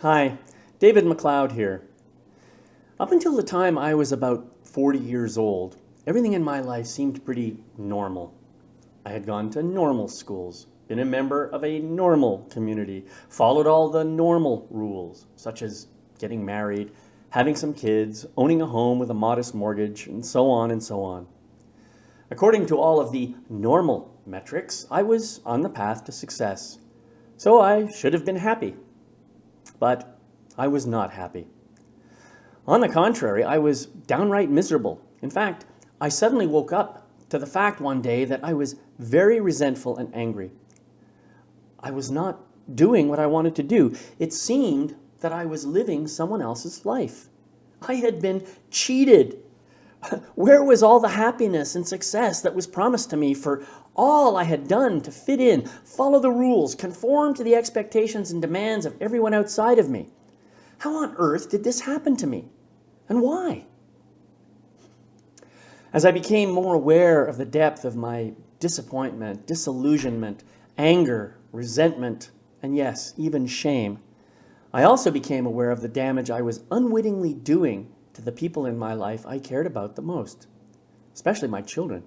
Hi, David McLeod here. Up until the time I was about 40 years old, everything in my life seemed pretty normal. I had gone to normal schools, been a member of a normal community, followed all the normal rules, such as getting married, having some kids, owning a home with a modest mortgage, and so on and so on. According to all of the normal metrics, I was on the path to success. So I should have been happy. But I was not happy. On the contrary, I was downright miserable. In fact, I suddenly woke up to the fact one day that I was very resentful and angry. I was not doing what I wanted to do. It seemed that I was living someone else's life. I had been cheated. Where was all the happiness and success that was promised to me for all I had done to fit in, follow the rules, conform to the expectations and demands of everyone outside of me? How on earth did this happen to me? And why? As I became more aware of the depth of my disappointment, disillusionment, anger, resentment, and yes, even shame, I also became aware of the damage I was unwittingly doing to the people in my life I cared about the most, especially my children.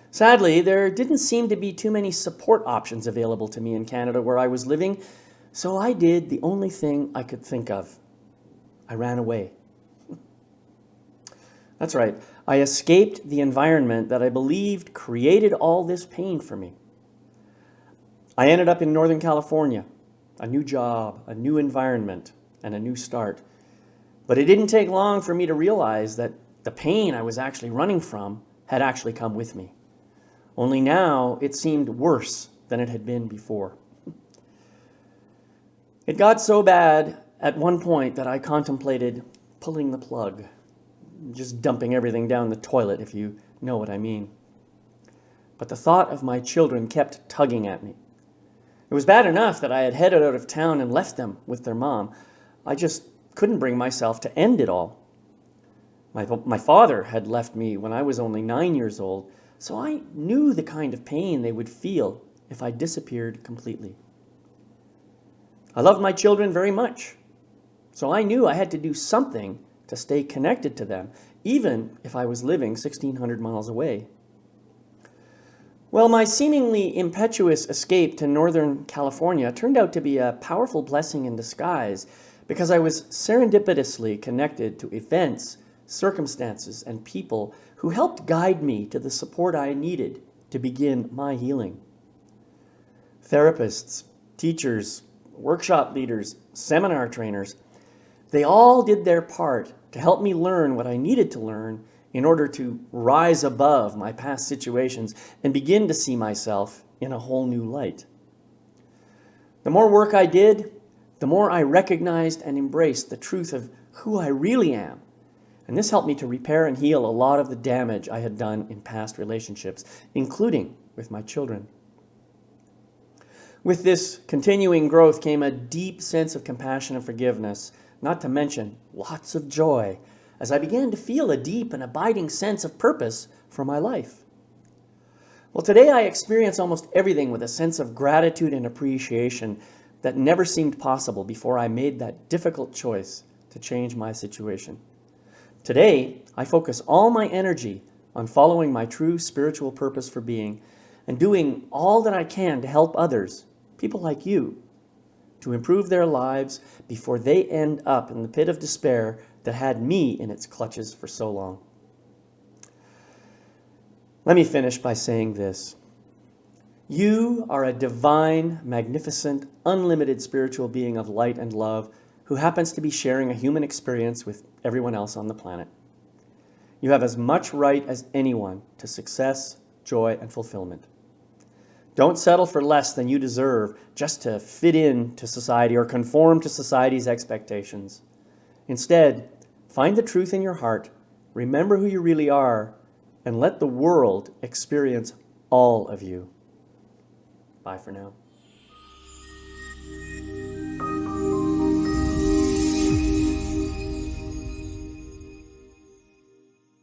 Sadly, there didn't seem to be too many support options available to me in Canada where I was living, so I did the only thing I could think of. I ran away. That's right, I escaped the environment that I believed created all this pain for me. I ended up in Northern California, a new job, a new environment, and a new start. But it didn't take long for me to realize that the pain I was actually running from had actually come with me. Only now it seemed worse than it had been before. It got so bad at one point that I contemplated pulling the plug, just dumping everything down the toilet, if you know what I mean. But the thought of my children kept tugging at me. It was bad enough that I had headed out of town and left them with their mom. I just couldn't bring myself to end it all. My father had left me when I was only 9 years old, so I knew the kind of pain they would feel if I disappeared completely. I loved my children very much, so I knew I had to do something to stay connected to them, even if I was living 1,600 miles away. Well, my seemingly impetuous escape to Northern California turned out to be a powerful blessing in disguise, because I was serendipitously connected to events, circumstances, and people who helped guide me to the support I needed to begin my healing. Therapists, teachers, workshop leaders, seminar trainers, they all did their part to help me learn what I needed to learn in order to rise above my past situations and begin to see myself in a whole new light. The more work I did, the more I recognized and embraced the truth of who I really am. And this helped me to repair and heal a lot of the damage I had done in past relationships, including with my children. With this continuing growth came a deep sense of compassion and forgiveness, not to mention lots of joy, as I began to feel a deep and abiding sense of purpose for my life. Well, today I experience almost everything with a sense of gratitude and appreciation that never seemed possible before I made that difficult choice to change my situation. Today, I focus all my energy on following my true spiritual purpose for being and doing all that I can to help others, people like you, to improve their lives before they end up in the pit of despair that had me in its clutches for so long. Let me finish by saying this. You are a divine, magnificent, unlimited spiritual being of light and love who happens to be sharing a human experience with everyone else on the planet. You have as much right as anyone to success, joy, and fulfillment. Don't settle for less than you deserve just to fit in to society or conform to society's expectations. Instead, find the truth in your heart, remember who you really are, and let the world experience all of you. Bye for now.